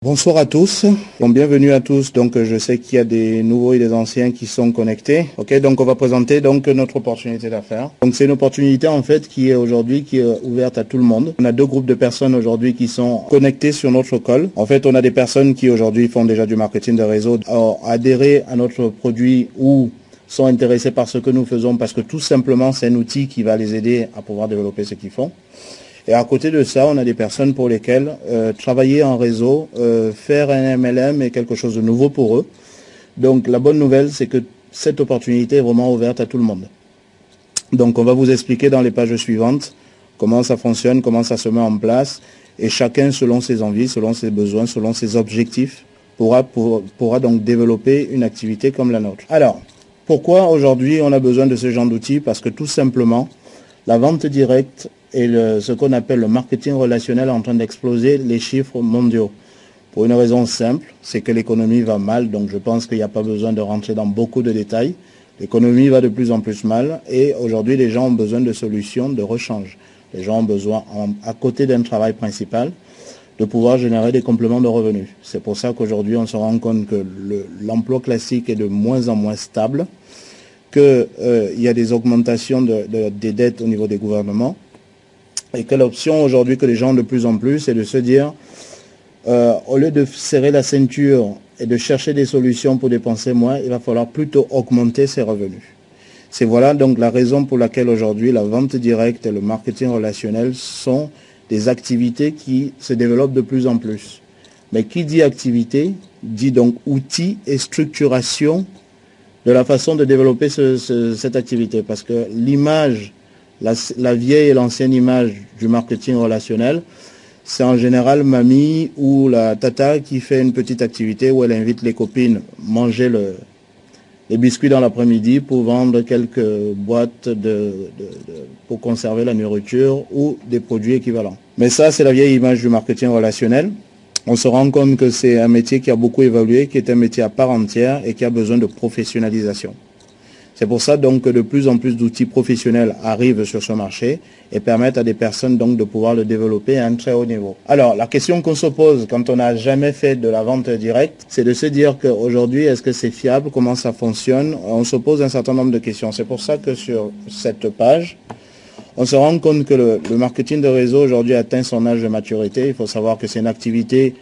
Bonsoir à tous, donc bienvenue à tous. Donc je sais qu'il y a des nouveaux et des anciens qui sont connectés. Ok, donc on va présenter donc notre opportunité d'affaires. Donc c'est une opportunité en fait qui est aujourd'hui ouverte à tout le monde. On a deux groupes de personnes aujourd'hui qui sont connectés sur notre call. En fait, on a des personnes qui aujourd'hui font déjà du marketing de réseau, adhéré à notre produit ou sont intéressés par ce que nous faisons parce que tout simplement c'est un outil qui va les aider à pouvoir développer ce qu'ils font. Et à côté de ça, on a des personnes pour lesquelles travailler en réseau, faire un MLM est quelque chose de nouveau pour eux. Donc la bonne nouvelle, c'est que cette opportunité est vraiment ouverte à tout le monde. Donc on va vous expliquer dans les pages suivantes comment ça fonctionne, comment ça se met en place. Et chacun, selon ses envies, selon ses besoins, selon ses objectifs, pourra donc développer une activité comme la nôtre. Alors, pourquoi aujourd'hui on a besoin de ce genre d'outils? Parce que tout simplement, la vente directe et ce qu'on appelle le marketing relationnel est en train d'exploser les chiffres mondiaux. Pour une raison simple, c'est que l'économie va mal, donc je pense qu'il n'y a pas besoin de rentrer dans beaucoup de détails. L'économie va de plus en plus mal et aujourd'hui les gens ont besoin de solutions de rechange. Les gens ont besoin, à côté d'un travail principal, de pouvoir générer des compléments de revenus. C'est pour ça qu'aujourd'hui on se rend compte que l'emploi classique est de moins en moins stable, qu'il y a des augmentations des dettes au niveau des gouvernements, et que l'option aujourd'hui que les gens ont de plus en plus, c'est de se dire, au lieu de serrer la ceinture et de chercher des solutions pour dépenser moins, il va falloir plutôt augmenter ses revenus. C'est voilà donc la raison pour laquelle aujourd'hui la vente directe et le marketing relationnel sont des activités qui se développent de plus en plus. Mais qui dit activité, dit donc outils et structuration de la façon de développer cette activité. Parce que l'image, la vieille et l'ancienne image du marketing relationnel, c'est en général mamie ou la tata qui fait une petite activité où elle invite les copines manger les biscuits dans l'après-midi pour vendre quelques boîtes pour conserver la nourriture ou des produits équivalents. Mais ça, c'est la vieille image du marketing relationnel. On se rend compte que c'est un métier qui a beaucoup évolué, qui est un métier à part entière et qui a besoin de professionnalisation. C'est pour ça donc que de plus en plus d'outils professionnels arrivent sur ce marché et permettent à des personnes donc de pouvoir le développer à un très haut niveau. Alors la question qu'on se pose quand on n'a jamais fait de la vente directe, c'est de se dire qu'aujourd'hui, est-ce que c'est fiable, comment ça fonctionne? On se pose un certain nombre de questions. C'est pour ça que sur cette page, on se rend compte que le marketing de réseau aujourd'hui atteint son âge de maturité. Il faut savoir que c'est une activité.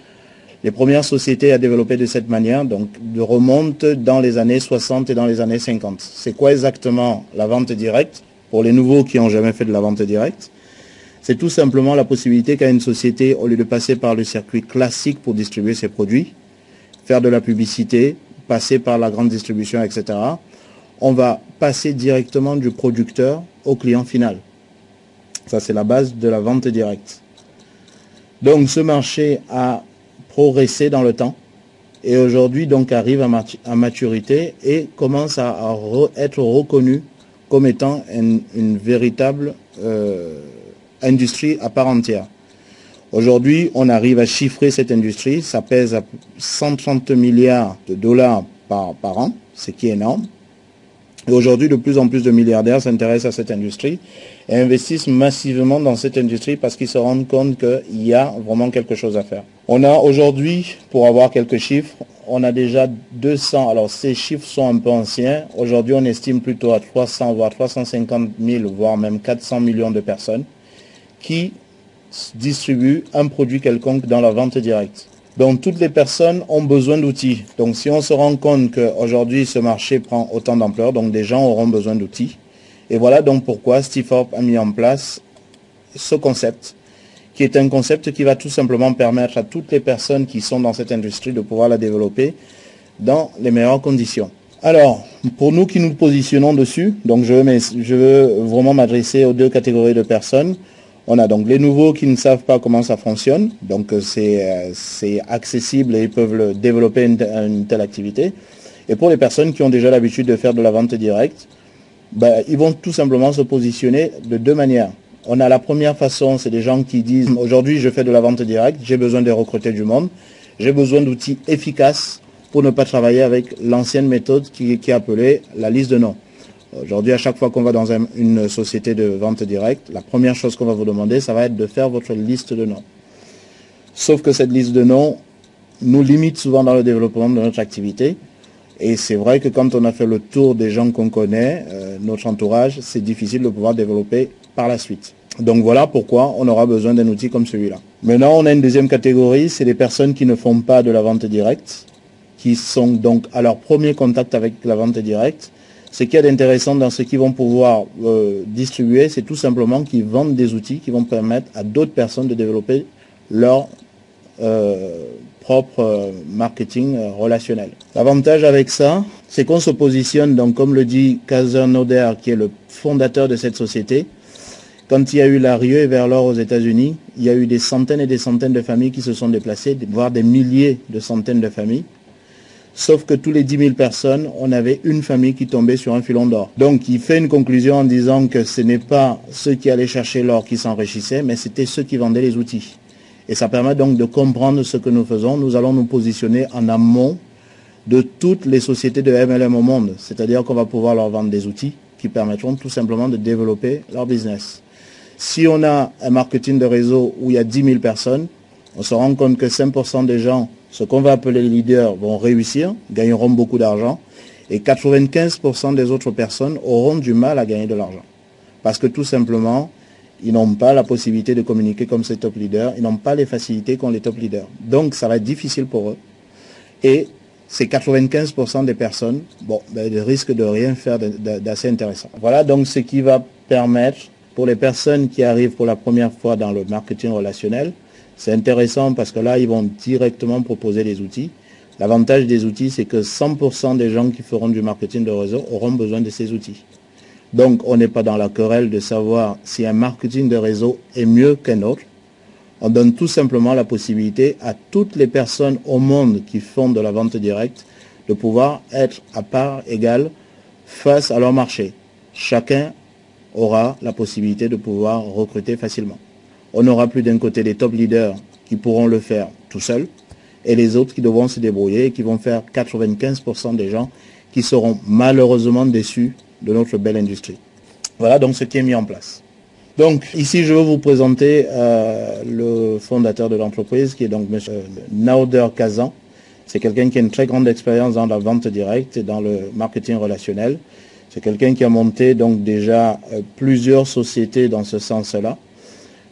Les premières sociétés à développer de cette manière, donc de remonte dans les années 60 et dans les années 50. C'est quoi exactement la vente directe? Pour les nouveaux qui n'ont jamais fait de la vente directe, c'est tout simplement la possibilité qu'a une société, au lieu de passer par le circuit classique pour distribuer ses produits, faire de la publicité, passer par la grande distribution, etc., on va passer directement du producteur au client final. Ça, c'est la base de la vente directe. Donc, ce marché a progresser dans le temps et aujourd'hui donc arrive à maturité et commence à être reconnu comme étant une véritable industrie à part entière. Aujourd'hui, on arrive à chiffrer cette industrie, ça pèse à 130 milliards de dollars par an, ce qui est énorme. Et aujourd'hui, de plus en plus de milliardaires s'intéressent à cette industrie et investissent massivement dans cette industrie parce qu'ils se rendent compte qu'il y a vraiment quelque chose à faire. On a aujourd'hui, pour avoir quelques chiffres, on a déjà 200, alors ces chiffres sont un peu anciens, aujourd'hui on estime plutôt à 300 voire 350 000 voire même 400 millions de personnes qui distribuent un produit quelconque dans la vente directe. Donc toutes les personnes ont besoin d'outils. Donc si on se rend compte qu'aujourd'hui ce marché prend autant d'ampleur, donc des gens auront besoin d'outils. Et voilà donc pourquoi Steve Forbes a mis en place ce concept, qui est un concept qui va tout simplement permettre à toutes les personnes qui sont dans cette industrie de pouvoir la développer dans les meilleures conditions. Alors, pour nous qui nous positionnons dessus, donc je veux vraiment m'adresser aux deux catégories de personnes. On a donc les nouveaux qui ne savent pas comment ça fonctionne, donc c'est accessible et ils peuvent développer une telle activité. Et pour les personnes qui ont déjà l'habitude de faire de la vente directe, ils vont tout simplement se positionner de deux manières. On a la première façon, c'est des gens qui disent « Aujourd'hui, je fais de la vente directe, j'ai besoin de recruter du monde, j'ai besoin d'outils efficaces pour ne pas travailler avec l'ancienne méthode qui est appelée la liste de noms. » Aujourd'hui, à chaque fois qu'on va dans une société de vente directe, la première chose qu'on va vous demander, ça va être de faire votre liste de noms. Sauf que cette liste de noms, nous limite souvent dans le développement de notre activité. Et c'est vrai que quand on a fait le tour des gens qu'on connaît, notre entourage, c'est difficile de pouvoir développer par la suite. Donc voilà pourquoi on aura besoin d'un outil comme celui-là. Maintenant, on a une deuxième catégorie, c'est les personnes qui ne font pas de la vente directe, qui sont donc à leur premier contact avec la vente directe. Ce qu'il y a d'intéressant dans ce qu'ils vont pouvoir distribuer, c'est tout simplement qu'ils vendent des outils qui vont permettre à d'autres personnes de développer leur propre marketing relationnel. L'avantage avec ça, c'est qu'on se positionne, donc comme le dit Kaiser Noder, qui est le fondateur de cette société. Quand il y a eu la ruée vers l'or aux États-Unis, il y a eu des centaines et des centaines de familles qui se sont déplacées, voire des milliers de centaines de familles. Sauf que tous les 10 000 personnes, on avait une famille qui tombait sur un filon d'or. Donc il fait une conclusion en disant que ce n'est pas ceux qui allaient chercher l'or qui s'enrichissaient, mais c'était ceux qui vendaient les outils. Et ça permet donc de comprendre ce que nous faisons. Nous allons nous positionner en amont de toutes les sociétés de MLM au monde. C'est-à-dire qu'on va pouvoir leur vendre des outils qui permettront tout simplement de développer leur business. Si on a un marketing de réseau où il y a 10 000 personnes, on se rend compte que 5% des gens, ce qu'on va appeler les leaders, vont réussir, gagneront beaucoup d'argent, et 95% des autres personnes auront du mal à gagner de l'argent. Parce que tout simplement, ils n'ont pas la possibilité de communiquer comme ces top leaders, ils n'ont pas les facilités qu'ont les top leaders. Donc ça va être difficile pour eux. Et ces 95% des personnes, ils risquent de rien faire d'assez intéressant. Voilà donc ce qui va permettre, pour les personnes qui arrivent pour la première fois dans le marketing relationnel, c'est intéressant parce que là, ils vont directement proposer des outils. L'avantage des outils, c'est que 100% des gens qui feront du marketing de réseau auront besoin de ces outils. Donc, on n'est pas dans la querelle de savoir si un marketing de réseau est mieux qu'un autre. On donne tout simplement la possibilité à toutes les personnes au monde qui font de la vente directe de pouvoir être à part égale face à leur marché. Chacun aura la possibilité de pouvoir recruter facilement. On n'aura plus d'un côté les top leaders qui pourront le faire tout seuls et les autres qui devront se débrouiller et qui vont faire 95% des gens qui seront malheureusement déçus de notre belle industrie. Voilà donc ce qui est mis en place. Donc ici je vais vous présenter le fondateur de l'entreprise qui est donc M. Naouder Kazan. C'est quelqu'un qui a une très grande expérience dans la vente directe et dans le marketing relationnel. C'est quelqu'un qui a monté donc déjà plusieurs sociétés dans ce sens-là.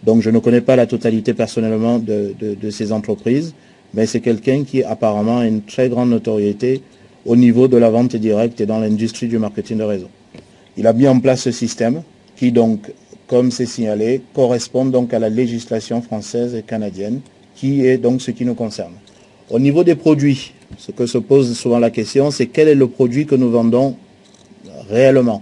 Donc je ne connais pas la totalité personnellement de ces entreprises, mais c'est quelqu'un qui apparemment a une très grande notoriété au niveau de la vente directe et dans l'industrie du marketing de réseau. Il a mis en place ce système qui donc, comme c'est signalé, correspond donc à la législation française et canadienne, qui est donc ce qui nous concerne. Au niveau des produits, ce que se pose souvent la question, c'est quel est le produit que nous vendons réellement.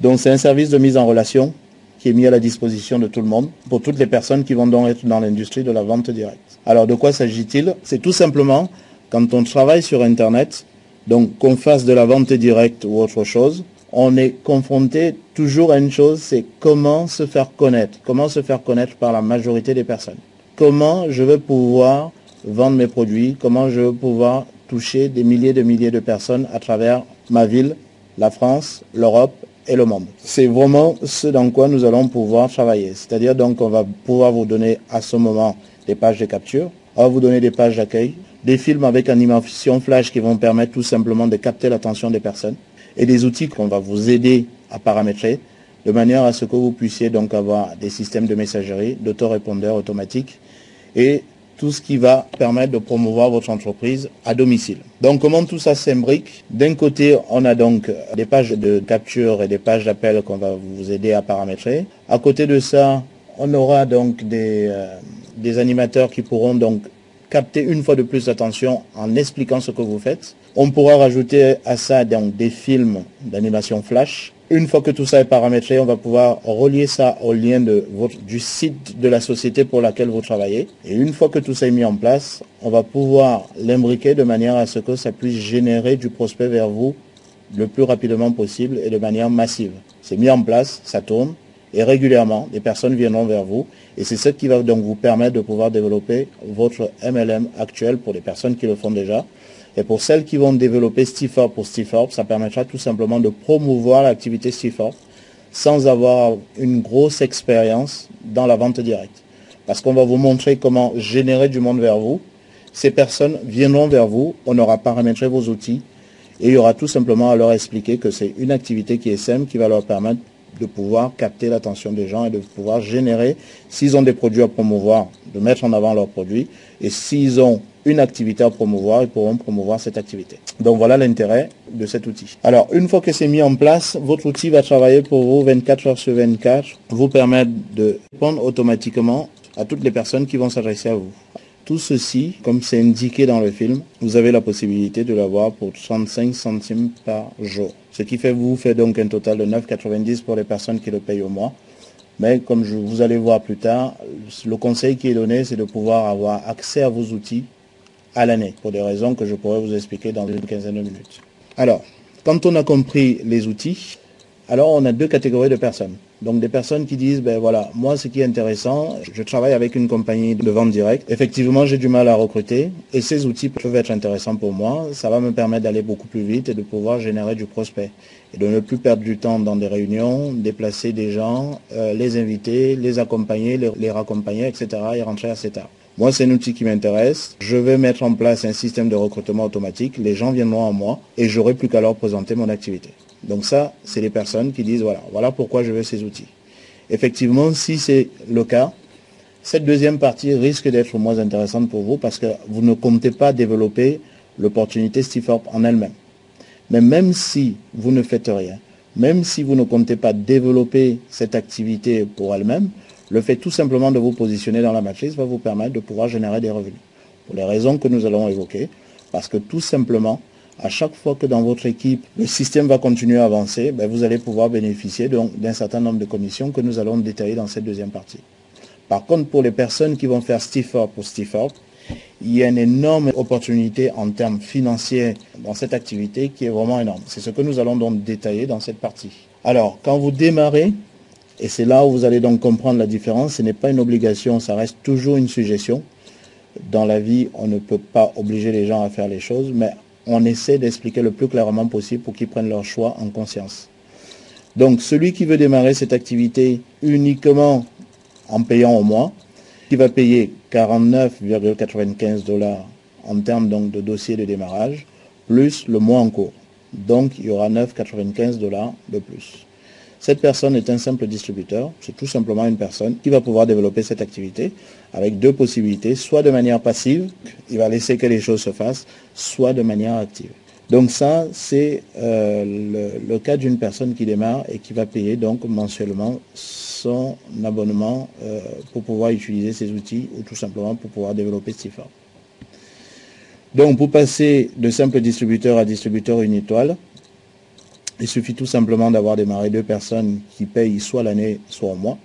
Donc c'est un service de mise en relation qui est mis à la disposition de tout le monde, pour toutes les personnes qui vont donc être dans l'industrie de la vente directe. Alors de quoi s'agit-il? C'est tout simplement, quand on travaille sur Internet, donc qu'on fasse de la vente directe ou autre chose, on est confronté toujours à une chose, c'est comment se faire connaître. Comment se faire connaître par la majorité des personnes. Comment je vais pouvoir vendre mes produits, comment je vais pouvoir toucher des milliers de personnes à travers ma ville, la France, l'Europe et le monde. C'est vraiment ce dans quoi nous allons pouvoir travailler. C'est-à-dire donc on va pouvoir vous donner à ce moment des pages de capture, on va vous donner des pages d'accueil, des films avec animation flash qui vont permettre tout simplement de capter l'attention des personnes et des outils qu'on va vous aider à paramétrer de manière à ce que vous puissiez donc avoir des systèmes de messagerie, d'autorépondeurs automatiques et tout ce qui va permettre de promouvoir votre entreprise à domicile. Donc comment tout ça s'imbrique? D'un côté, on a donc des pages de capture et des pages d'appel qu'on va vous aider à paramétrer. À côté de ça, on aura donc des animateurs qui pourront donc capter une fois de plus l'attention en expliquant ce que vous faites. On pourra rajouter à ça donc des films d'animation flash. Une fois que tout ça est paramétré, on va pouvoir relier ça au lien du site de la société pour laquelle vous travaillez. Et une fois que tout ça est mis en place, on va pouvoir l'imbriquer de manière à ce que ça puisse générer du prospect vers vous le plus rapidement possible et de manière massive. C'est mis en place, ça tourne. Et régulièrement, des personnes viendront vers vous. Et c'est ce qui va donc vous permettre de pouvoir développer votre MLM actuel pour les personnes qui le font déjà. Et pour celles qui vont développer Stifor pour Stifor, ça permettra tout simplement de promouvoir l'activité Stifor sans avoir une grosse expérience dans la vente directe. Parce qu'on va vous montrer comment générer du monde vers vous Ces personnes viendront vers vous, on aura paramétré vos outils et il y aura tout simplement à leur expliquer que c'est une activité qui est simple, qui va leur permettre de pouvoir capter l'attention des gens et de pouvoir générer, s'ils ont des produits à promouvoir, de mettre en avant leurs produits, et s'ils ont une activité à promouvoir, ils pourront promouvoir cette activité. Donc voilà l'intérêt de cet outil. Alors une fois que c'est mis en place, votre outil va travailler pour vous 24 heures sur 24, vous permettre de répondre automatiquement à toutes les personnes qui vont s'adresser à vous. Tout ceci, comme c'est indiqué dans le film, vous avez la possibilité de l'avoir pour 35 centimes par jour. Ce qui vous fait donc un total de 9,90 pour les personnes qui le payent au mois. Mais comme vous allez voir plus tard, le conseil qui est donné, c'est de pouvoir avoir accès à vos outils à l'année, pour des raisons que je pourrais vous expliquer dans une quinzaine de minutes. Alors, quand on a compris les outils, alors on a deux catégories de personnes. Donc des personnes qui disent, ben voilà, moi ce qui est intéressant, je travaille avec une compagnie de vente directe. Effectivement, j'ai du mal à recruter et ces outils peuvent être intéressants pour moi. Ça va me permettre d'aller beaucoup plus vite et de pouvoir générer du prospect. Et de ne plus perdre du temps dans des réunions, déplacer des gens, les inviter, les accompagner, les raccompagner, etc. et rentrer assez tard. Moi, c'est un outil qui m'intéresse. Je vais mettre en place un système de recrutement automatique. Les gens viendront à moi et j'aurai plus qu'à leur présenter mon activité. Donc ça, c'est les personnes qui disent, voilà pourquoi je veux ces outils. Effectivement, si c'est le cas, cette deuxième partie risque d'être moins intéressante pour vous parce que vous ne comptez pas développer l'opportunité Stiforp en elle-même. Mais même si vous ne faites rien, même si vous ne comptez pas développer cette activité pour elle-même, le fait tout simplement de vous positionner dans la matrice va vous permettre de pouvoir générer des revenus. Pour les raisons que nous allons évoquer, parce que tout simplement, à chaque fois que dans votre équipe, le système va continuer à avancer, vous allez pouvoir bénéficier d'un certain nombre de commissions que nous allons détailler dans cette deuxième partie. Par contre, pour les personnes qui vont faire Stiforp pour Stiforp, il y a une énorme opportunité en termes financiers dans cette activité qui est vraiment énorme. C'est ce que nous allons donc détailler dans cette partie. Alors, quand vous démarrez, et c'est là où vous allez donc comprendre la différence, ce n'est pas une obligation, ça reste toujours une suggestion. Dans la vie, on ne peut pas obliger les gens à faire les choses, mais on essaie d'expliquer le plus clairement possible pour qu'ils prennent leur choix en conscience. Donc, celui qui veut démarrer cette activité uniquement en payant au mois, qui va payer 49,95 $ en termes donc de dossier de démarrage, plus le mois en cours. Donc, il y aura 9,95 $ de plus. Cette personne est un simple distributeur, c'est tout simplement une personne qui va pouvoir développer cette activité avec deux possibilités, soit de manière passive, il va laisser que les choses se fassent, soit de manière active. Donc ça, c'est le cas d'une personne qui démarre et qui va payer donc mensuellement son abonnement pour pouvoir utiliser ces outils ou tout simplement pour pouvoir développer Stiforp. Donc pour passer de simple distributeur à distributeur une étoile, il suffit tout simplement d'avoir démarré deux personnes qui payent soit l'année, soit au mois.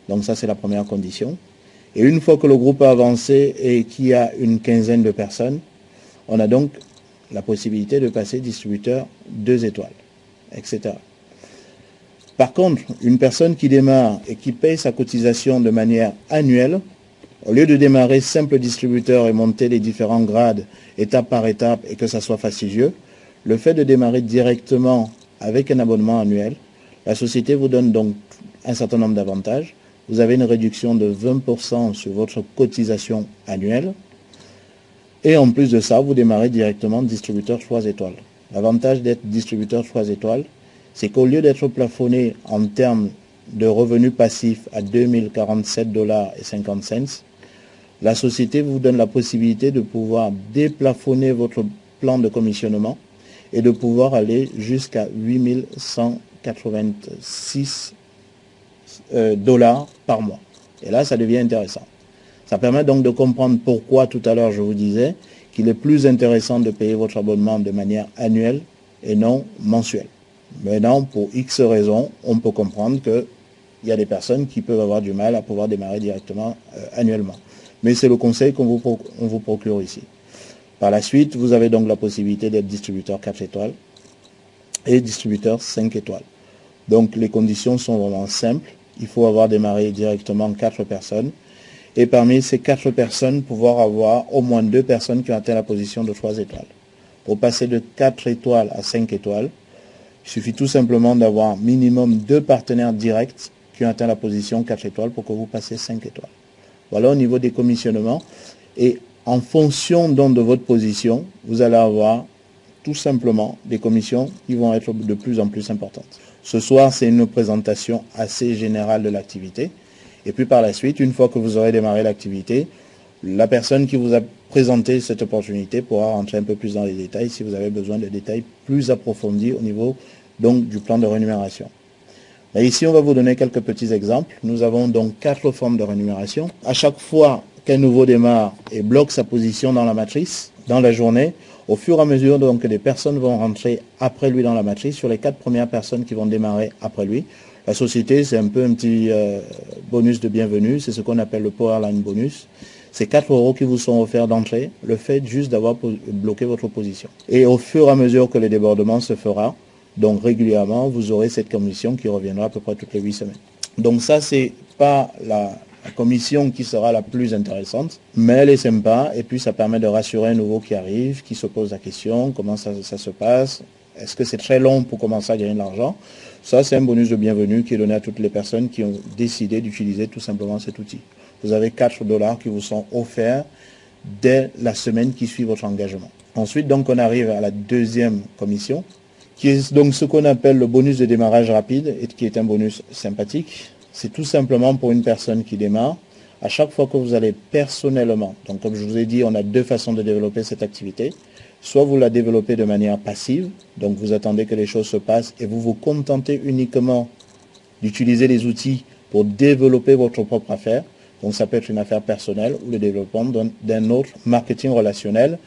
Donc ça, c'est la première condition. Et une fois que le groupe a avancé et qu'il y a une quinzaine de personnes, on a donc la possibilité de passer distributeur 2 étoiles, etc. Par contre, une personne qui démarre et qui paye sa cotisation de manière annuelle, au lieu de démarrer simple distributeur et monter les différents grades étape par étape et que ça soit fastidieux, le fait de démarrer directement avec un abonnement annuel, la société vous donne donc un certain nombre d'avantages. Vous avez une réduction de 20% sur votre cotisation annuelle. Et en plus de ça, vous démarrez directement distributeur 3 étoiles. L'avantage d'être distributeur 3 étoiles, c'est qu'au lieu d'être plafonné en termes de revenus passifs à 2047,50 $, la société vous donne la possibilité de pouvoir déplafonner votre plan de commissionnement et de pouvoir aller jusqu'à 8186 $ par mois. Et là, ça devient intéressant. Ça permet donc de comprendre pourquoi tout à l'heure je vous disais qu'il est plus intéressant de payer votre abonnement de manière annuelle et non mensuelle. Maintenant, pour X raisons, on peut comprendre qu'il y a des personnes qui peuvent avoir du mal à pouvoir démarrer directement annuellement. Mais c'est le conseil qu'on vous procure ici. Par la suite, vous avez donc la possibilité d'être distributeur 4 étoiles et distributeur 5 étoiles. Donc les conditions sont vraiment simples. Il faut avoir démarré directement 4 personnes. Et parmi ces 4 personnes, pouvoir avoir au moins 2 personnes qui ont atteint la position de 3 étoiles. Pour passer de 4 étoiles à 5 étoiles, il suffit tout simplement d'avoir minimum 2 partenaires directs qui ont atteint la position 4 étoiles pour que vous passiez 5 étoiles. Voilà au niveau des commissionnements. Et En fonction donc de votre position, vous allez avoir tout simplement des commissions qui vont être de plus en plus importantes. Ce soir, c'est une présentation assez générale de l'activité. Et puis par la suite, une fois que vous aurez démarré l'activité, la personne qui vous a présenté cette opportunité pourra rentrer un peu plus dans les détails si vous avez besoin de détails plus approfondis au niveau donc du plan de rémunération. Et ici, on va vous donner quelques petits exemples. Nous avons donc 4 formes de rémunération. À chaque fois qu'un nouveau démarre et bloque sa position dans la matrice, dans la journée, au fur et à mesure donc, que des personnes vont rentrer après lui dans la matrice, sur les 4 premières personnes qui vont démarrer après lui, la société, c'est un peu un petit bonus de bienvenue, c'est ce qu'on appelle le Powerline bonus. C'est 4 € qui vous sont offerts d'entrée, le fait juste d'avoir bloqué votre position. Et au fur et à mesure que le débordement se fera, donc régulièrement, vous aurez cette commission qui reviendra à peu près toutes les 8 semaines. Donc ça, c'est pas la commission qui sera la plus intéressante, mais elle est sympa et puis ça permet de rassurer un nouveau qui arrive, qui se pose la question, comment ça se passe, est-ce que c'est très long pour commencer à gagner de l'argent? Ça, c'est un bonus de bienvenue qui est donné à toutes les personnes qui ont décidé d'utiliser tout simplement cet outil. Vous avez 4 $ qui vous sont offerts dès la semaine qui suit votre engagement. Ensuite, donc, on arrive à la deuxième commission, qui est donc ce qu'on appelle le bonus de démarrage rapide et qui est un bonus sympathique. C'est tout simplement pour une personne qui démarre. À chaque fois que vous allez personnellement, donc comme je vous ai dit, on a 2 façons de développer cette activité. Soit vous la développez de manière passive, donc vous attendez que les choses se passent et vous vous contentez uniquement d'utiliser les outils pour développer votre propre affaire. Donc ça peut être une affaire personnelle ou le développement d'un autre marketing relationnel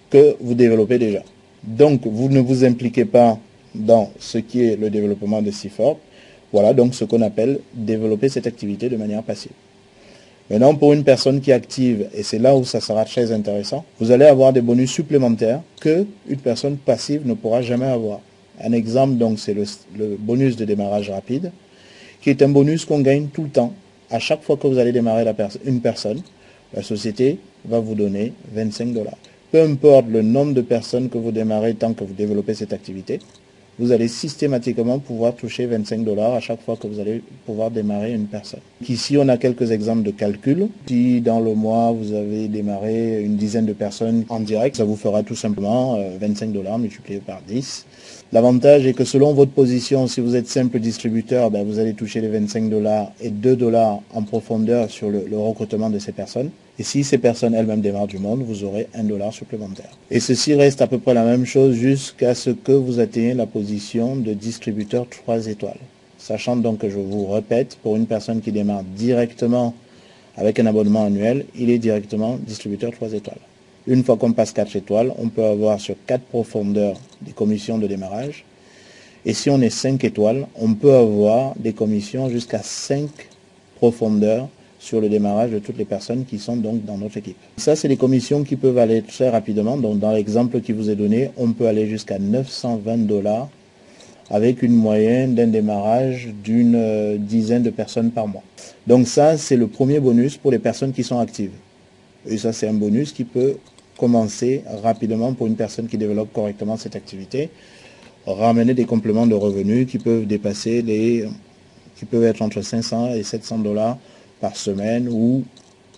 que vous développez déjà. Donc vous ne vous impliquez pas dans ce qui est le développement de CIFOR. Voilà donc ce qu'on appelle développer cette activité de manière passive. Maintenant, pour une personne qui est active, et c'est là où ça sera très intéressant, vous allez avoir des bonus supplémentaires que une personne passive ne pourra jamais avoir. Un exemple, donc, c'est le bonus de démarrage rapide, qui est un bonus qu'on gagne tout le temps. À chaque fois que vous allez démarrer une personne, la société va vous donner 25 $. Peu importe le nombre de personnes que vous démarrez tant que vous développez cette activité, vous allez systématiquement pouvoir toucher 25 $ à chaque fois que vous allez pouvoir démarrer une personne. Ici, on a quelques exemples de calcul. Si dans le mois, vous avez démarré une dizaine de personnes en direct, ça vous fera tout simplement 25 $ multiplié par 10. L'avantage est que selon votre position, si vous êtes simple distributeur, vous allez toucher les 25 $ et 2 $ en profondeur sur le recrutement de ces personnes. Et si ces personnes elles-mêmes démarrent du monde, vous aurez 1 $ supplémentaire. Et ceci reste à peu près la même chose jusqu'à ce que vous atteignez la position de distributeur 3 étoiles. Sachant donc que je vous répète, pour une personne qui démarre directement avec un abonnement annuel, il est directement distributeur 3 étoiles. Une fois qu'on passe 4 étoiles, on peut avoir sur 4 profondeurs des commissions de démarrage. Et si on est 5 étoiles, on peut avoir des commissions jusqu'à 5 profondeurs sur le démarrage de toutes les personnes qui sont donc dans notre équipe. Ça, c'est des commissions qui peuvent aller très rapidement. Donc, dans l'exemple qui vous est donné, on peut aller jusqu'à 920 $ avec une moyenne d'un démarrage d'une dizaine de personnes par mois. Donc ça, c'est le premier bonus pour les personnes qui sont actives. Et ça, c'est un bonus qui peut commencer rapidement pour une personne qui développe correctement cette activité, ramener des compléments de revenus qui peuvent dépasser qui peuvent être entre 500 et 700 $ par semaine ou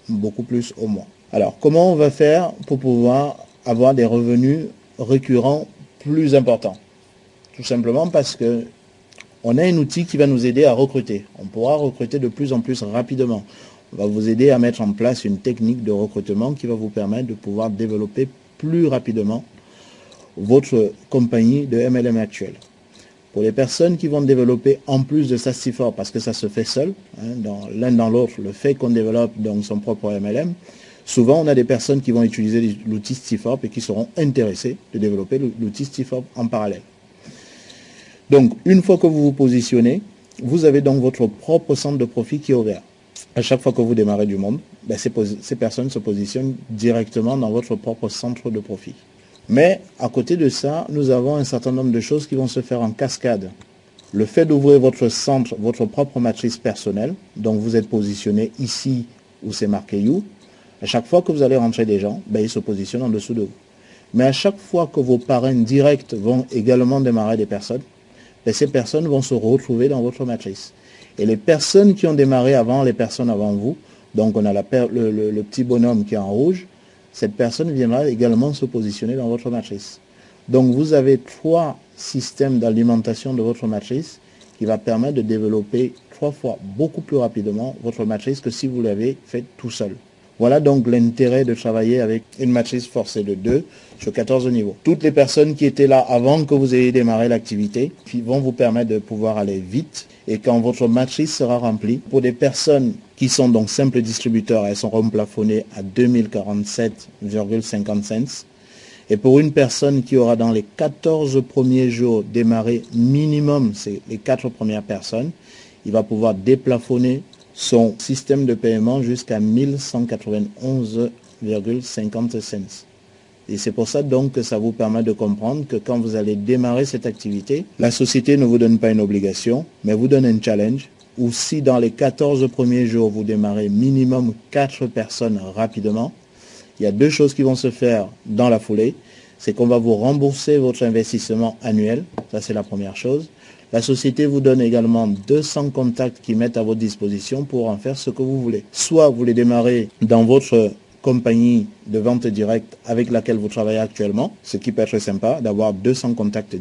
beaucoup plus au mois. Alors, comment on va faire pour pouvoir avoir des revenus récurrents plus importants? Tout simplement parce que on a un outil qui va nous aider à recruter. On pourra recruter de plus en plus rapidement. On va vous aider à mettre en place une technique de recrutement qui va vous permettre de pouvoir développer plus rapidement votre compagnie de MLM actuelle. Pour les personnes qui vont développer en plus de ça CIFOR, parce que ça se fait seul, l'un dans l'autre, le fait qu'on développe donc son propre MLM, souvent on a des personnes qui vont utiliser l'outil CIFOR et qui seront intéressées de développer l'outil CIFOR en parallèle. Donc, une fois que vous vous positionnez, vous avez donc votre propre centre de profit qui est ouvert. À chaque fois que vous démarrez du monde, ces personnes se positionnent directement dans votre propre centre de profit. Mais à côté de ça, nous avons un certain nombre de choses qui vont se faire en cascade. Le fait d'ouvrir votre centre, votre propre matrice personnelle, donc vous êtes positionné ici où c'est marqué You, à chaque fois que vous allez rentrer des gens, ils se positionnent en dessous de vous. Mais à chaque fois que vos parrains directs vont également démarrer des personnes, ces personnes vont se retrouver dans votre matrice. Et les personnes qui ont démarré avant les personnes avant vous, donc on a le petit bonhomme qui est en rouge, cette personne viendra également se positionner dans votre matrice. Donc vous avez 3 systèmes d'alimentation de votre matrice qui va permettre de développer 3 fois beaucoup plus rapidement votre matrice que si vous l'avez fait tout seul. Voilà donc l'intérêt de travailler avec une matrice forcée de 2 sur 14 niveaux. Toutes les personnes qui étaient là avant que vous ayez démarré l'activité vont vous permettre de pouvoir aller vite. Et quand votre matrice sera remplie, pour des personnes qui sont donc simples distributeurs, elles seront plafonnées à 2047,50 cents. Et pour une personne qui aura dans les 14 premiers jours démarré minimum, c'est les 4 premières personnes, il va pouvoir déplafonner son système de paiement jusqu'à 1191,50 cents. Et c'est pour ça donc que ça vous permet de comprendre que quand vous allez démarrer cette activité, la société ne vous donne pas une obligation, mais vous donne un challenge, où si dans les 14 premiers jours vous démarrez minimum 4 personnes rapidement, il y a 2 choses qui vont se faire dans la foulée. C'est qu'on va vous rembourser votre investissement annuel, ça c'est la première chose. La société vous donne également 200 contacts qui mettent à votre disposition pour en faire ce que vous voulez. Soit vous les démarrez dans votre compagnie de vente directe avec laquelle vous travaillez actuellement, ce qui peut être sympa d'avoir 200 contacts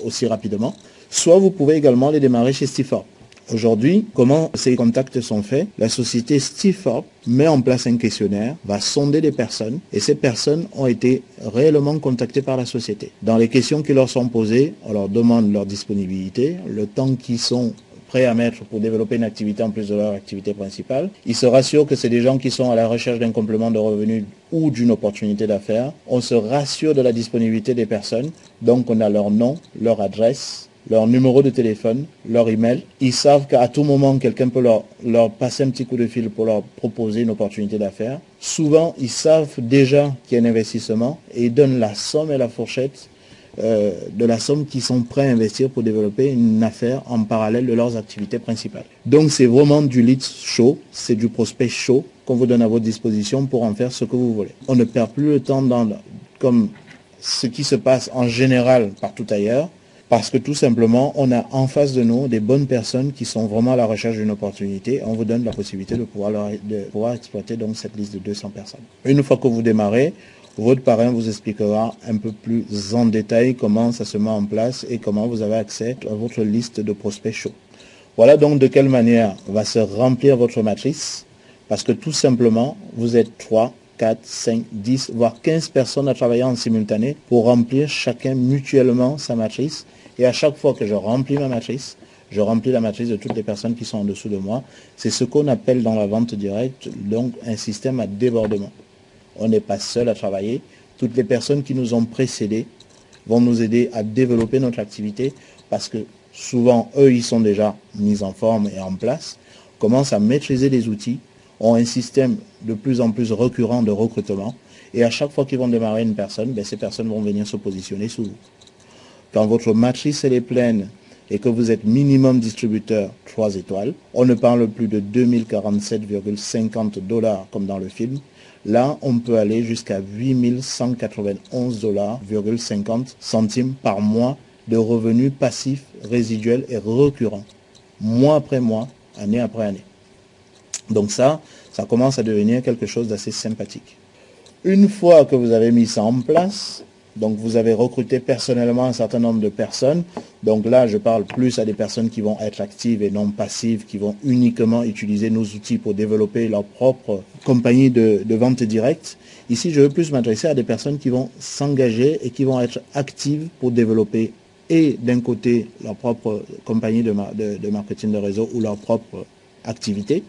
aussi rapidement. Soit vous pouvez également les démarrer chez Stifor. Aujourd'hui, comment ces contacts sont faits? La société Stifor met en place un questionnaire, va sonder des personnes et ces personnes ont été réellement contactées par la société. Dans les questions qui leur sont posées, on leur demande leur disponibilité, le temps qu'ils sont prêts à mettre pour développer une activité en plus de leur activité principale. Ils se rassurent que c'est des gens qui sont à la recherche d'un complément de revenus ou d'une opportunité d'affaires. On se rassure de la disponibilité des personnes, donc on a leur nom, leur adresse, leur numéro de téléphone, leur email. Ils savent qu'à tout moment, quelqu'un peut leur passer un petit coup de fil pour leur proposer une opportunité d'affaires. Souvent, ils savent déjà qu'il y a un investissement et ils donnent la somme et la fourchette de la somme qu'ils sont prêts à investir pour développer une affaire en parallèle de leurs activités principales. Donc, c'est vraiment du lead chaud, c'est du prospect chaud qu'on vous donne à votre disposition pour en faire ce que vous voulez. On ne perd plus le temps comme ce qui se passe en général partout ailleurs. Parce que tout simplement, on a en face de nous des bonnes personnes qui sont vraiment à la recherche d'une opportunité. On vous donne la possibilité de pouvoir exploiter donc cette liste de 200 personnes. Une fois que vous démarrez, votre parrain vous expliquera un peu plus en détail comment ça se met en place et comment vous avez accès à votre liste de prospects chauds. Voilà donc de quelle manière va se remplir votre matrice. Parce que tout simplement, vous êtes 3, 4, 5, 10, voire 15 personnes à travailler en simultané pour remplir chacun mutuellement sa matrice. Et à chaque fois que je remplis ma matrice, je remplis la matrice de toutes les personnes qui sont en dessous de moi. C'est ce qu'on appelle dans la vente directe donc un système à débordement. On n'est pas seul à travailler. Toutes les personnes qui nous ont précédés vont nous aider à développer notre activité parce que souvent, eux, ils sont déjà mis en forme et en place, commencent à maîtriser les outils, ont un système de plus en plus récurrent de recrutement et à chaque fois qu'ils vont démarrer une personne, ces personnes vont venir se positionner sous vous. Quand votre matrice elle est pleine et que vous êtes minimum distributeur 3 étoiles, on ne parle plus de 2047,50 $ comme dans le film. Là, on peut aller jusqu'à 8191,50 $ par mois de revenus passifs, résiduels et récurrents, mois après mois, année après année. Donc ça commence à devenir quelque chose d'assez sympathique. Une fois que vous avez mis ça en place, donc vous avez recruté personnellement un certain nombre de personnes. Donc là, je parle plus à des personnes qui vont être actives et non passives, qui vont uniquement utiliser nos outils pour développer leur propre compagnie de vente directe. Ici, je veux plus m'adresser à des personnes qui vont s'engager et qui vont être actives pour développer et d'un côté leur propre compagnie de marketing de réseau ou leur propre activité.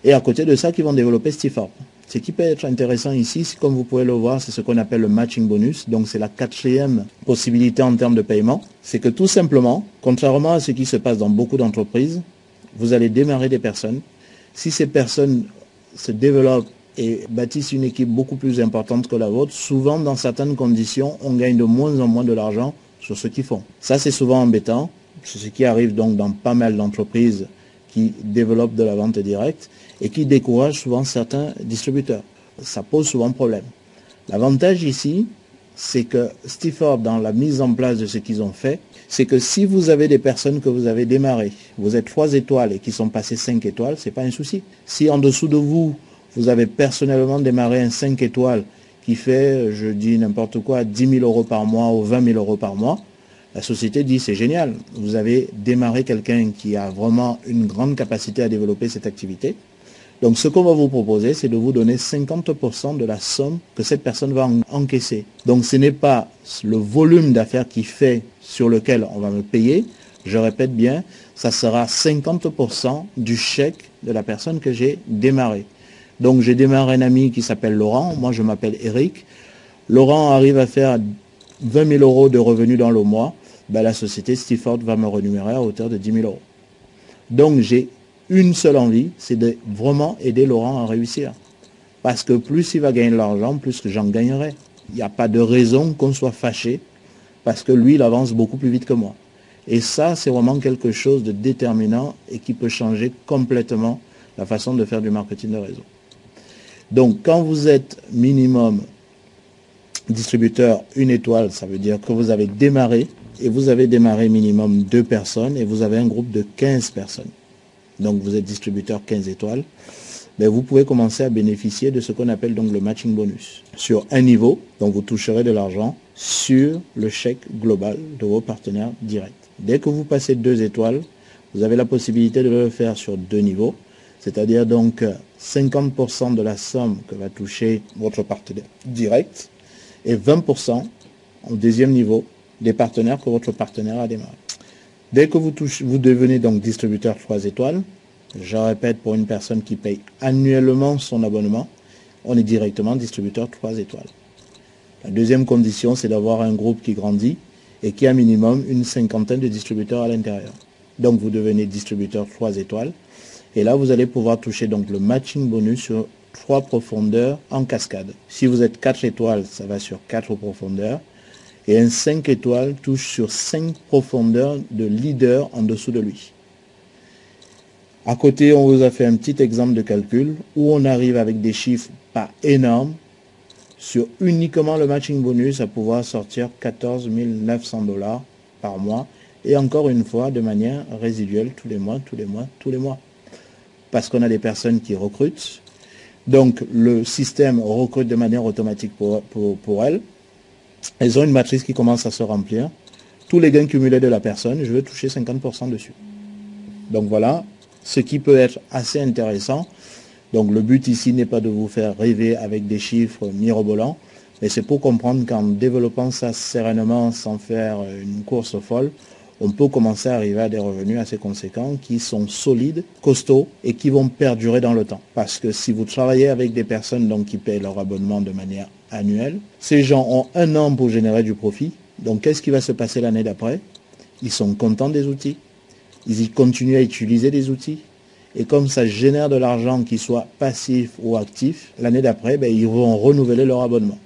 Et à côté de ça, qui vont développer Stifor. Ce qui peut être intéressant ici, comme vous pouvez le voir, c'est ce qu'on appelle le matching bonus. Donc c'est la 4e possibilité en termes de paiement. C'est que tout simplement, contrairement à ce qui se passe dans beaucoup d'entreprises, vous allez démarrer des personnes. Si ces personnes se développent et bâtissent une équipe beaucoup plus importante que la vôtre, souvent dans certaines conditions, on gagne de moins en moins de l'argent sur ce qu'ils font. Ça c'est souvent embêtant. C'est ce qui arrive donc dans pas mal d'entreprises qui développent de la vente directe et qui découragent souvent certains distributeurs. Ça pose souvent problème. L'avantage ici, c'est que Stifor, dans la mise en place de ce qu'ils ont fait, c'est que si vous avez des personnes que vous avez démarrées, vous êtes 3 étoiles et qui sont passées 5 étoiles, c'est pas un souci. Si en dessous de vous, vous avez personnellement démarré un 5 étoiles qui fait, je dis n'importe quoi, 10 000 euros par mois ou 20 000 euros par mois, la société dit c'est génial, vous avez démarré quelqu'un qui a vraiment une grande capacité à développer cette activité. Donc ce qu'on va vous proposer, c'est de vous donner 50% de la somme que cette personne va encaisser. Donc ce n'est pas le volume d'affaires qui fait sur lequel on va me payer, je répète bien, ça sera 50% du chèque de la personne que j'ai démarré. Donc j'ai démarré un ami qui s'appelle Laurent, moi je m'appelle Eric. Laurent arrive à faire 20 000 euros de revenus dans le mois, ben, la société Stifford va me rémunérer à hauteur de 10 000 euros. Donc j'ai une seule envie, c'est de vraiment aider Laurent à réussir. Parce que plus il va gagner de l'argent, plus que j'en gagnerai. Il n'y a pas de raison qu'on soit fâché, parce que lui, il avance beaucoup plus vite que moi. Et ça, c'est vraiment quelque chose de déterminant et qui peut changer complètement la façon de faire du marketing de réseau. Donc, quand vous êtes minimum distributeur 1 étoile, ça veut dire que vous avez démarré, et vous avez démarré minimum 2 personnes, et vous avez un groupe de 15 personnes. Donc vous êtes distributeur 15 étoiles, mais vous pouvez commencer à bénéficier de ce qu'on appelle donc le matching bonus. Sur un niveau, donc vous toucherez de l'argent sur le chèque global de vos partenaires directs. Dès que vous passez 2 étoiles, vous avez la possibilité de le faire sur 2 niveaux, c'est-à-dire donc 50% de la somme que va toucher votre partenaire direct et 20% au deuxième niveau des partenaires que votre partenaire a démarré. Dès que vous devenez donc distributeur 3 étoiles, je répète, pour une personne qui paye annuellement son abonnement, on est directement distributeur 3 étoiles. La deuxième condition, c'est d'avoir un groupe qui grandit et qui a minimum une cinquantaine de distributeurs à l'intérieur. Donc vous devenez distributeur 3 étoiles et là vous allez pouvoir toucher donc le matching bonus sur 3 profondeurs en cascade. Si vous êtes 4 étoiles, ça va sur 4 profondeurs. Et un 5 étoiles touche sur 5 profondeurs de leader en dessous de lui. À côté, on vous a fait un petit exemple de calcul où on arrive avec des chiffres pas énormes sur uniquement le matching bonus à pouvoir sortir 14 900 $ par mois et encore une fois de manière résiduelle tous les mois. Parce qu'on a des personnes qui recrutent. Donc le système recrute de manière automatique pour elles. Elles ont une matrice qui commence à se remplir. Tous les gains cumulés de la personne, je veux toucher 50% dessus. Donc voilà, ce qui peut être assez intéressant. Donc le but ici n'est pas de vous faire rêver avec des chiffres mirobolants, mais c'est pour comprendre qu'en développant ça sereinement, sans faire une course folle, on peut commencer à arriver à des revenus assez conséquents qui sont solides, costauds et qui vont perdurer dans le temps. Parce que si vous travaillez avec des personnes donc, qui payent leur abonnement de manière annuelle, ces gens ont 1 an pour générer du profit. Donc qu'est-ce qui va se passer l'année d'après? Ils sont contents des outils, ils continuent à utiliser des outils. Et comme ça génère de l'argent, qu'il soit passif ou actif, l'année d'après, ben, ils vont renouveler leur abonnement.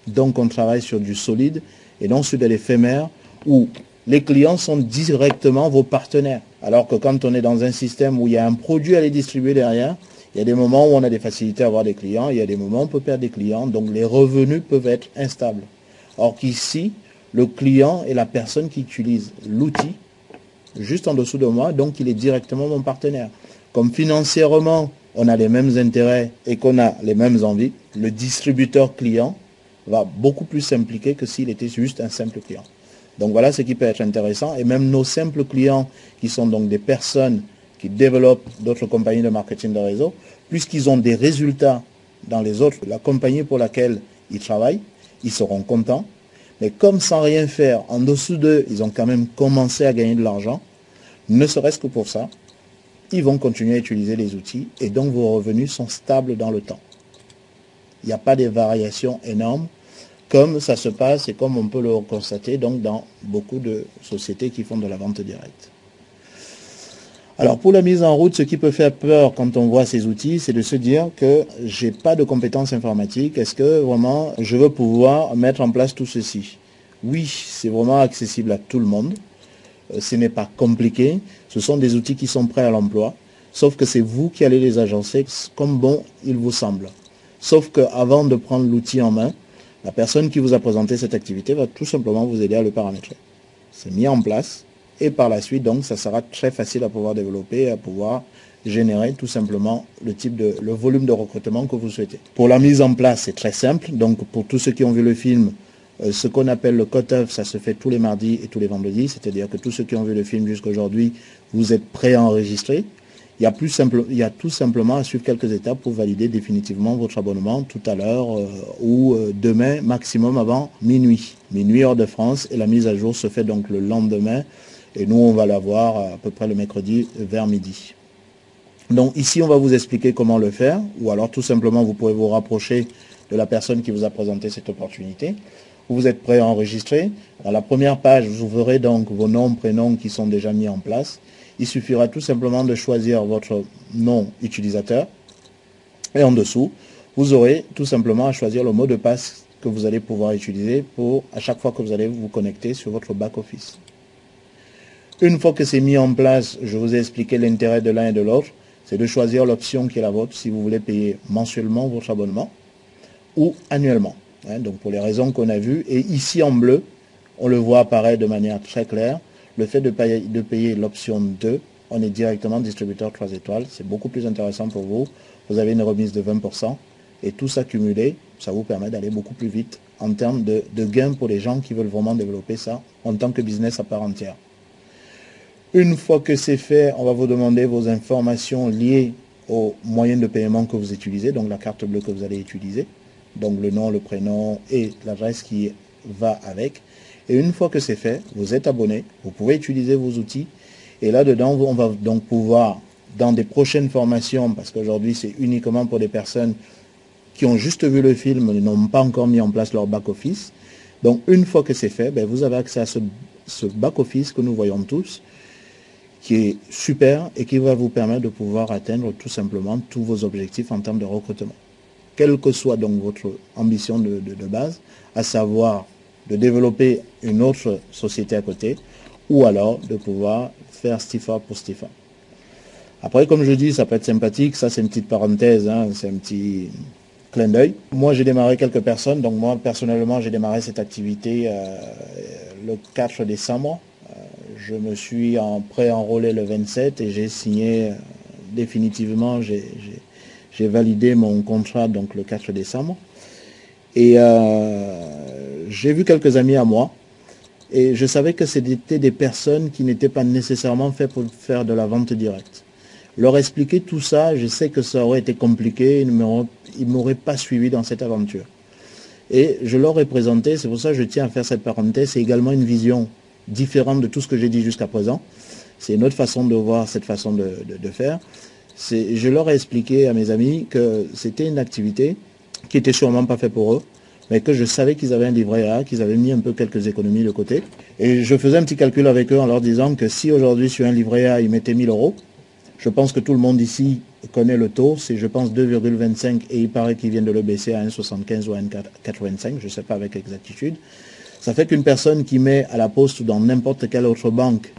Donc on travaille sur du solide et non sur de l'éphémère où les clients sont directement vos partenaires. Alors que quand on est dans un système où il y a un produit à les distribuer derrière, il y a des moments où on a des facilités à avoir des clients, il y a des moments où on peut perdre des clients, donc les revenus peuvent être instables. Or qu'ici, le client est la personne qui utilise l'outil juste en dessous de moi, donc il est directement mon partenaire. Comme financièrement, on a les mêmes intérêts et qu'on a les mêmes envies, le distributeur client va beaucoup plus s'impliquer que s'il était juste un simple client. Donc voilà ce qui peut être intéressant. Et même nos simples clients, qui sont donc des personnes qui développent d'autres compagnies de marketing de réseau, puisqu'ils ont des résultats dans les autres, la compagnie pour laquelle ils travaillent, ils seront contents. Mais comme sans rien faire, en dessous d'eux, ils ont quand même commencé à gagner de l'argent, ne serait-ce que pour ça, ils vont continuer à utiliser les outils et donc vos revenus sont stables dans le temps. Il n'y a pas de variations énormes comme ça se passe et comme on peut le constater donc dans beaucoup de sociétés qui font de la vente directe. Alors pour la mise en route, ce qui peut faire peur quand on voit ces outils, c'est de se dire que j'ai pas de compétences informatiques. Est-ce que vraiment je veux pouvoir mettre en place tout ceci? Oui, c'est vraiment accessible à tout le monde. Ce n'est pas compliqué. Ce sont des outils qui sont prêts à l'emploi. Sauf que c'est vous qui allez les agencer comme bon il vous semble. Sauf qu'avant de prendre l'outil en main, la personne qui vous a présenté cette activité va tout simplement vous aider à le paramétrer. C'est mis en place. Et par la suite, donc, ça sera très facile à pouvoir développer, à pouvoir générer tout simplement le volume de recrutement que vous souhaitez. Pour la mise en place, c'est très simple. Donc pour tous ceux qui ont vu le film, ce qu'on appelle le cut-off, ça se fait tous les mardis et tous les vendredis. C'est-à-dire que tous ceux qui ont vu le film jusqu'à aujourd'hui, vous êtes prêts à enregistrer. Il y a tout simplement à suivre quelques étapes pour valider définitivement votre abonnement tout à l'heure ou demain, maximum avant minuit. Minuit hors de France, et la mise à jour se fait donc le lendemain. Et nous, on va l'avoir à peu près le mercredi vers midi. Donc ici, on va vous expliquer comment le faire, ou alors tout simplement, vous pouvez vous rapprocher de la personne qui vous a présenté cette opportunité. Vous êtes prêt à enregistrer. Dans la première page, vous verrez donc vos noms, prénoms qui sont déjà mis en place. Il suffira tout simplement de choisir votre nom utilisateur. Et en dessous, vous aurez tout simplement à choisir le mot de passe que vous allez pouvoir utiliser à chaque fois que vous allez vous connecter sur votre back-office. Une fois que c'est mis en place, je vous ai expliqué l'intérêt de l'un et de l'autre. C'est de choisir l'option qui est la vôtre si vous voulez payer mensuellement votre abonnement ou annuellement. Donc pour les raisons qu'on a vues. Et ici en bleu, on le voit apparaître de manière très claire. Le fait de payer l'option 2, on est directement distributeur 3 étoiles. C'est beaucoup plus intéressant pour vous. Vous avez une remise de 20%. Et tout ça cumulé, ça vous permet d'aller beaucoup plus vite en termes de gains pour les gens qui veulent vraiment développer ça en tant que business à part entière. Une fois que c'est fait, on va vous demander vos informations liées aux moyens de paiement que vous utilisez, donc la carte bleue que vous allez utiliser, donc le nom, le prénom et l'adresse qui va avec. Et une fois que c'est fait, vous êtes abonné, vous pouvez utiliser vos outils. Et là-dedans, on va donc pouvoir, dans des prochaines formations, parce qu'aujourd'hui c'est uniquement pour des personnes qui ont juste vu le film et n'ont pas encore mis en place leur back-office. Donc une fois que c'est fait, vous avez accès à ce back-office que nous voyons tous, qui est super et qui va vous permettre de pouvoir atteindre tout simplement tous vos objectifs en termes de recrutement. Quelle que soit donc votre ambition de base, à savoir de développer une autre société à côté, ou alors de pouvoir faire Stifa pour Stifa. Après, comme je dis, ça peut être sympathique, ça c'est une petite parenthèse, c'est un petit clin d'œil. Moi j'ai démarré quelques personnes, donc moi personnellement j'ai démarré cette activité le 4 décembre. Je me suis pré-enrôlé le 27 et j'ai signé définitivement, j'ai validé mon contrat donc le 4 décembre. Et j'ai vu quelques amis à moi et je savais que c'était des personnes qui n'étaient pas nécessairement faites pour faire de la vente directe. Leur expliquer tout ça, je sais que ça aurait été compliqué, ils ne m'auraient pas suivi dans cette aventure. Et je leur ai présenté, c'est pour ça que je tiens à faire cette parenthèse, c'est également une vision différente de tout ce que j'ai dit jusqu'à présent. C'est une autre façon de voir cette façon de faire. Je leur ai expliqué à mes amis que c'était une activité qui était sûrement pas faite pour eux, mais que je savais qu'ils avaient un livret A, qu'ils avaient mis un peu quelques économies de côté. Et je faisais un petit calcul avec eux en leur disant que si aujourd'hui sur un livret A, ils mettaient 1000 €, je pense que tout le monde ici connaît le taux, c'est je pense 2,25 et il paraît qu'ils viennent de le baisser à 1,75 ou à 1,85, je ne sais pas avec exactitude. Ça fait qu'une personne qui met à la poste ou dans n'importe quelle autre banque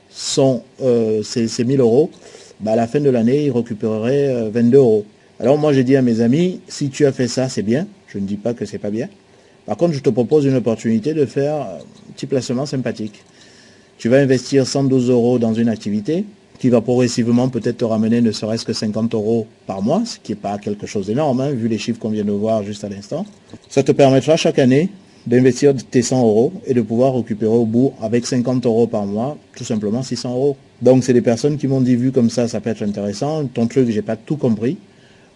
ces 1000 €, à la fin de l'année, il récupérerait 22 €. Alors moi j'ai dit à mes amis, si tu as fait ça, c'est bien, je ne dis pas que c'est pas bien. Par contre, je te propose une opportunité de faire un petit placement sympathique. Tu vas investir 112 € dans une activité qui va progressivement peut-être te ramener ne serait-ce que 50 € par mois, ce qui n'est pas quelque chose d'énorme, vu les chiffres qu'on vient de voir juste à l'instant. Ça te permettra chaque année d'investir tes 100 € et de pouvoir récupérer au bout, avec 50 € par mois, tout simplement 600 €. Donc c'est des personnes qui m'ont dit, vu comme ça peut être intéressant. Ton truc, j'ai pas tout compris.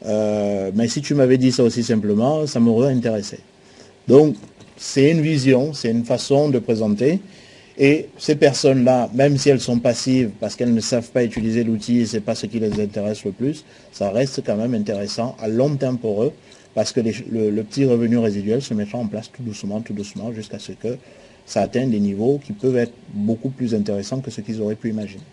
Mais si tu m'avais dit ça aussi simplement, ça m'aurait intéressé. Donc c'est une vision, c'est une façon de présenter. Et ces personnes-là, même si elles sont passives, parce qu'elles ne savent pas utiliser l'outil et ce n'est pas ce qui les intéresse le plus, ça reste quand même intéressant à long terme pour eux, parce que le petit revenu résiduel se mettra en place tout doucement, jusqu'à ce que ça atteigne des niveaux qui peuvent être beaucoup plus intéressants que ce qu'ils auraient pu imaginer.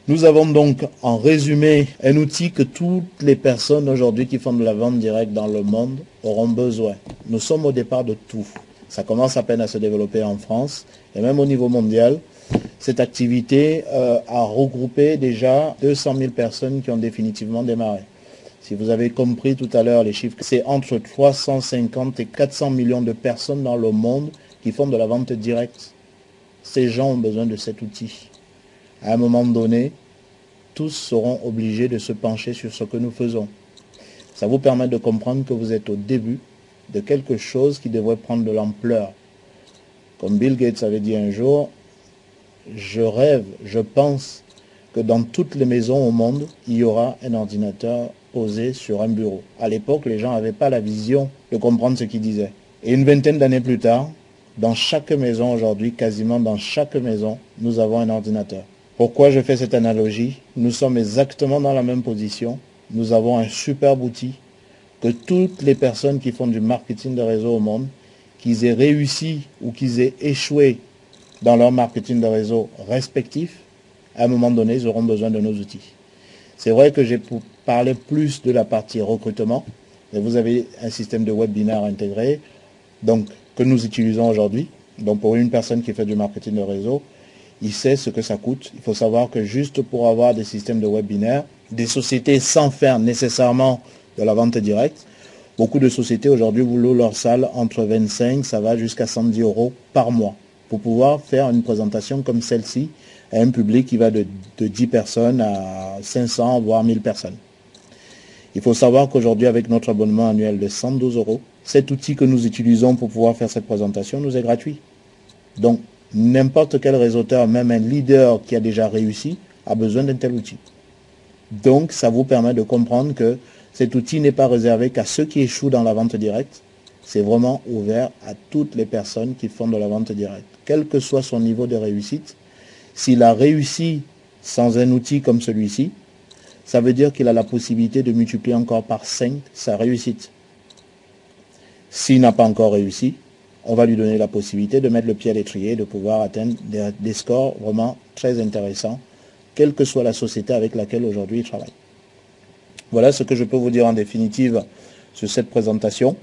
Nous avons donc en résumé un outil que toutes les personnes aujourd'hui qui font de la vente directe dans le monde auront besoin. Nous sommes au départ de tout. Ça commence à peine à se développer en France et même au niveau mondial. Cette activité a regroupé déjà 200 000 personnes qui ont définitivement démarré. Si vous avez compris tout à l'heure les chiffres, c'est entre 350 et 400 millions de personnes dans le monde qui font de la vente directe. Ces gens ont besoin de cet outil. À un moment donné, tous seront obligés de se pencher sur ce que nous faisons. Ça vous permet de comprendre que vous êtes au début de quelque chose qui devrait prendre de l'ampleur. Comme Bill Gates avait dit un jour, je rêve, je pense que dans toutes les maisons au monde, il y aura un ordinateur posé sur un bureau. À l'époque, les gens n'avaient pas la vision de comprendre ce qu'il disait. Et une vingtaine d'années plus tard, dans chaque maison aujourd'hui, quasiment dans chaque maison, nous avons un ordinateur. Pourquoi je fais cette analogie? Nous sommes exactement dans la même position. Nous avons un superbe outil que toutes les personnes qui font du marketing de réseau au monde, qu'ils aient réussi ou qu'ils aient échoué dans leur marketing de réseau respectif, à un moment donné, ils auront besoin de nos outils. C'est vrai que j'ai parlé plus de la partie recrutement, mais vous avez un système de webinaire intégré, donc que nous utilisons aujourd'hui. Donc pour une personne qui fait du marketing de réseau, il sait ce que ça coûte. Il faut savoir que juste pour avoir des systèmes de webinaire, des sociétés sans faire nécessairement de la vente directe, beaucoup de sociétés aujourd'hui vous louent leur salle entre 25, ça va jusqu'à 110 € par mois pour pouvoir faire une présentation comme celle-ci à un public qui va de 10 personnes à 500, voire 1000 personnes. Il faut savoir qu'aujourd'hui, avec notre abonnement annuel de 112 €, cet outil que nous utilisons pour pouvoir faire cette présentation nous est gratuit. Donc, n'importe quel réseauteur, même un leader qui a déjà réussi, a besoin d'un tel outil. Donc, ça vous permet de comprendre que cet outil n'est pas réservé qu'à ceux qui échouent dans la vente directe. C'est vraiment ouvert à toutes les personnes qui font de la vente directe. Quel que soit son niveau de réussite, s'il a réussi sans un outil comme celui-ci, ça veut dire qu'il a la possibilité de multiplier encore par 5 sa réussite. S'il n'a pas encore réussi, on va lui donner la possibilité de mettre le pied à l'étrier et de pouvoir atteindre des scores vraiment très intéressants, quelle que soit la société avec laquelle aujourd'hui il travaille. Voilà ce que je peux vous dire en définitive sur cette présentation.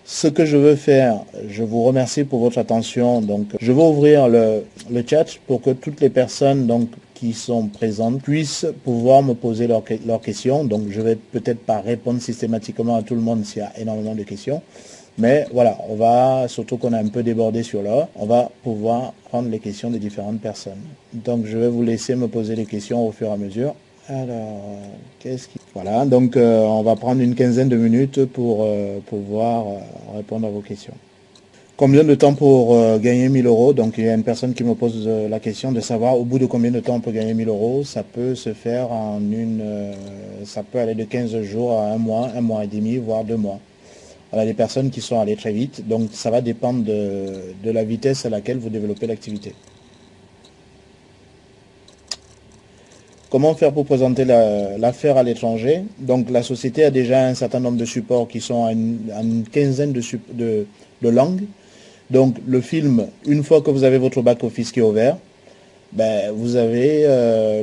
Ce que je veux faire, je vous remercie pour votre attention. Donc, je vais ouvrir le chat pour que toutes les personnes donc, qui sont présentes puissent pouvoir me poser leurs questions. Donc, je ne vais peut-être pas répondre systématiquement à tout le monde s'il y a énormément de questions. Mais voilà, on va, surtout qu'on a un peu débordé sur l'heure, on va pouvoir prendre les questions des différentes personnes. Donc, je vais vous laisser me poser les questions au fur et à mesure. Alors, Voilà, donc on va prendre une quinzaine de minutes pour pouvoir répondre à vos questions. Combien de temps pour gagner 1000 €? Donc il y a une personne qui me pose la question de savoir au bout de combien de temps on peut gagner 1000 €. Ça peut se faire en ça peut aller de 15 jours à un mois et demi, voire 2 mois. On a des personnes qui sont allées très vite, donc ça va dépendre de la vitesse à laquelle vous développez l'activité. Comment faire pour présenter l'affaire à l'étranger? Donc la société a déjà un certain nombre de supports qui sont à une quinzaine de langues. Donc le film, une fois que vous avez votre back-office qui est ouvert, ben, vous avez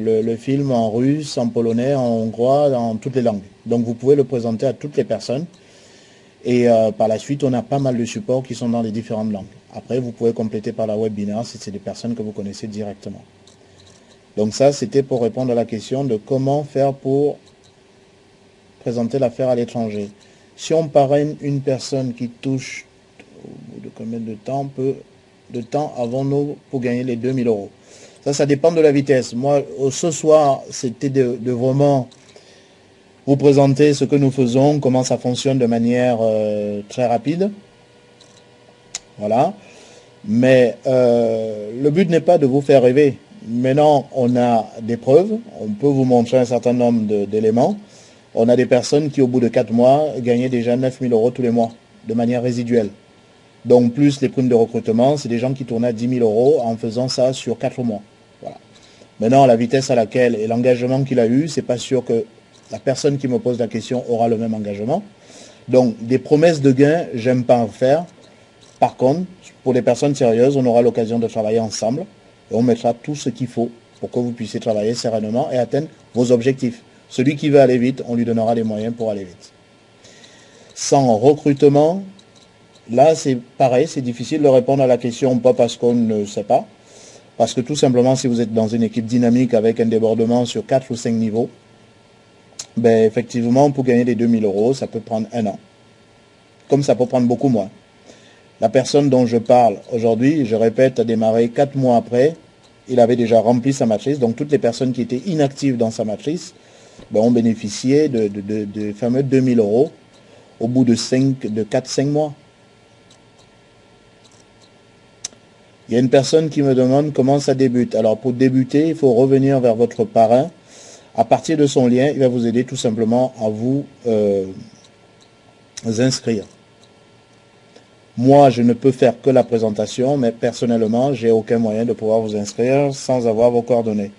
le film en russe, en polonais, en hongrois, dans toutes les langues. Donc vous pouvez le présenter à toutes les personnes. Et par la suite, on a pas mal de supports qui sont dans les différentes langues. Après, vous pouvez compléter par la webinaire si c'est des personnes que vous connaissez directement. Donc ça, c'était pour répondre à la question de comment faire pour présenter l'affaire à l'étranger. Si on parraine une personne qui touche, au bout de combien de temps avons-nous pour gagner les 2000 €? Ça dépend de la vitesse. Moi, ce soir, c'était de vraiment vous présenter ce que nous faisons, comment ça fonctionne de manière très rapide. Voilà. Mais le but n'est pas de vous faire rêver. Maintenant, on a des preuves, on peut vous montrer un certain nombre d'éléments. On a des personnes qui, au bout de 4 mois, gagnaient déjà 9000 € tous les mois, de manière résiduelle. Donc, plus les primes de recrutement, c'est des gens qui tournaient à 10 000 € en faisant ça sur 4 mois. Voilà. Maintenant, la vitesse à laquelle et l'engagement qu'il a eu, c'est pas sûr que la personne qui me pose la question aura le même engagement. Donc, des promesses de gains, j'aime pas en faire. Par contre, pour les personnes sérieuses, on aura l'occasion de travailler ensemble. Et on mettra tout ce qu'il faut pour que vous puissiez travailler sereinement et atteindre vos objectifs. Celui qui veut aller vite, on lui donnera les moyens pour aller vite. Sans recrutement, là c'est pareil, c'est difficile de répondre à la question, pas parce qu'on ne sait pas, parce que tout simplement si vous êtes dans une équipe dynamique avec un débordement sur 4 ou 5 niveaux, ben, effectivement pour gagner les 2000 €, ça peut prendre 1 an. Comme ça peut prendre beaucoup moins. La personne dont je parle aujourd'hui, je répète, a démarré 4 mois après il avait déjà rempli sa matrice. Donc toutes les personnes qui étaient inactives dans sa matrice ont bénéficié de fameux 2000 € au bout de 4-5 mois. Il y a une personne qui me demande comment ça débute. Alors pour débuter, il faut revenir vers votre parrain. À partir de son lien, il va vous aider tout simplement à vous inscrire. Moi, je ne peux faire que la présentation, mais personnellement, j'ai aucun moyen de pouvoir vous inscrire sans avoir vos coordonnées.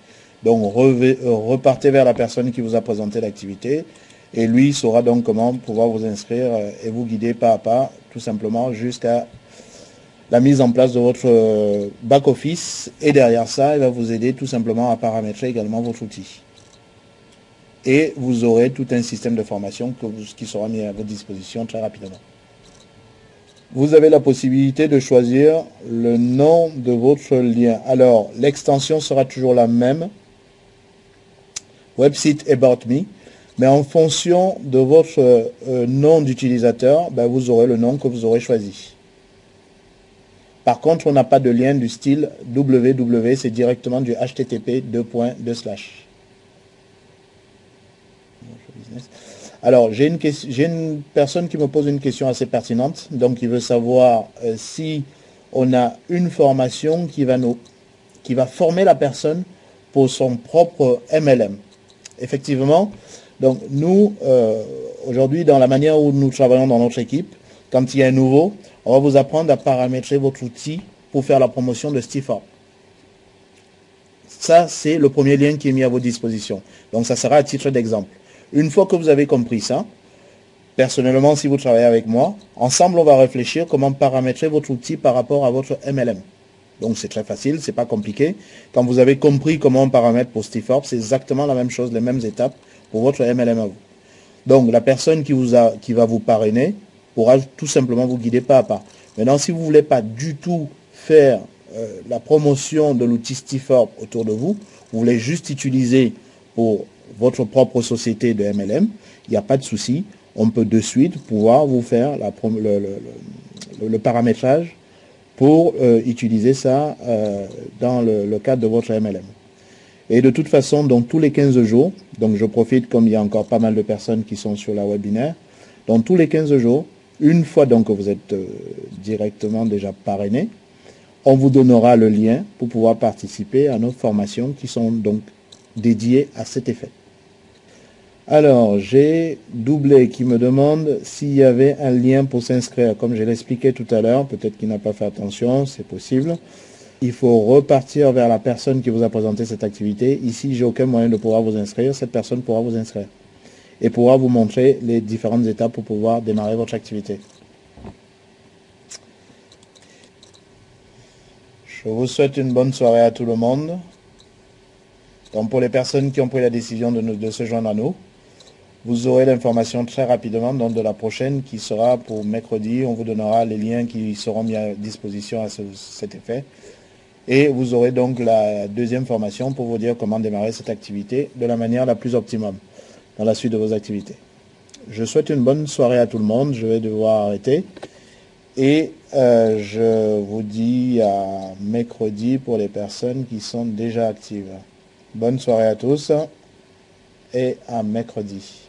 Donc, repartez vers la personne qui vous a présenté l'activité et lui saura donc comment pouvoir vous inscrire et vous guider pas à pas, tout simplement, jusqu'à la mise en place de votre back-office. Et derrière ça, il va vous aider tout simplement à paramétrer également votre outil. Et vous aurez tout un système de formation qui sera mis à votre disposition très rapidement. Vous avez la possibilité de choisir le nom de votre lien. Alors, l'extension sera toujours la même. Website About Me. Mais en fonction de votre nom d'utilisateur, vous aurez le nom que vous aurez choisi. Par contre, on n'a pas de lien du style www, c'est directement du http://. Alors, j'ai une personne qui me pose une question assez pertinente. Donc, il veut savoir si on a une formation qui va former la personne pour son propre MLM. Effectivement, donc nous, aujourd'hui, dans la manière où nous travaillons dans notre équipe, quand il y a un nouveau, on va vous apprendre à paramétrer votre outil pour faire la promotion de StiForm. Ça, c'est le premier lien qui est mis à votre disposition. Donc, ça sera à titre d'exemple. Une fois que vous avez compris ça, personnellement, si vous travaillez avec moi, ensemble, on va réfléchir comment paramétrer votre outil par rapport à votre MLM. Donc, c'est très facile, c'est pas compliqué. Quand vous avez compris comment on paramètre pour StiForm, c'est exactement la même chose, les mêmes étapes pour votre MLM à vous. Donc, la personne qui va vous parrainer pourra tout simplement vous guider pas à pas. Maintenant, si vous ne voulez pas du tout faire la promotion de l'outil StiForm autour de vous, vous voulez juste utiliser pour votre propre société de MLM, il n'y a pas de souci. On peut de suite pouvoir vous faire le paramétrage pour utiliser ça dans le cadre de votre MLM. Et de toute façon, donc tous les 15 jours, donc je profite comme il y a encore pas mal de personnes qui sont sur la webinaire, donc tous les 15 jours, une fois donc que vous êtes directement déjà parrainé, on vous donnera le lien pour pouvoir participer à nos formations qui sont donc dédiées à cet effet. Alors, j'ai Doublé qui me demande s'il y avait un lien pour s'inscrire. Comme je l'ai expliqué tout à l'heure, peut-être qu'il n'a pas fait attention, c'est possible. Il faut repartir vers la personne qui vous a présenté cette activité. Ici, j'ai aucun moyen de pouvoir vous inscrire. Cette personne pourra vous inscrire et pourra vous montrer les différentes étapes pour pouvoir démarrer votre activité. Je vous souhaite une bonne soirée à tout le monde. Donc pour les personnes qui ont pris la décision de se joindre à nous, vous aurez l'information très rapidement dans de la prochaine qui sera pour mercredi. On vous donnera les liens qui seront mis à disposition à cet effet. Et vous aurez donc la deuxième formation pour vous dire comment démarrer cette activité de la manière la plus optimum dans la suite de vos activités. Je souhaite une bonne soirée à tout le monde. Je vais devoir arrêter. Et je vous dis à mercredi pour les personnes qui sont déjà actives. Bonne soirée à tous et à mercredi.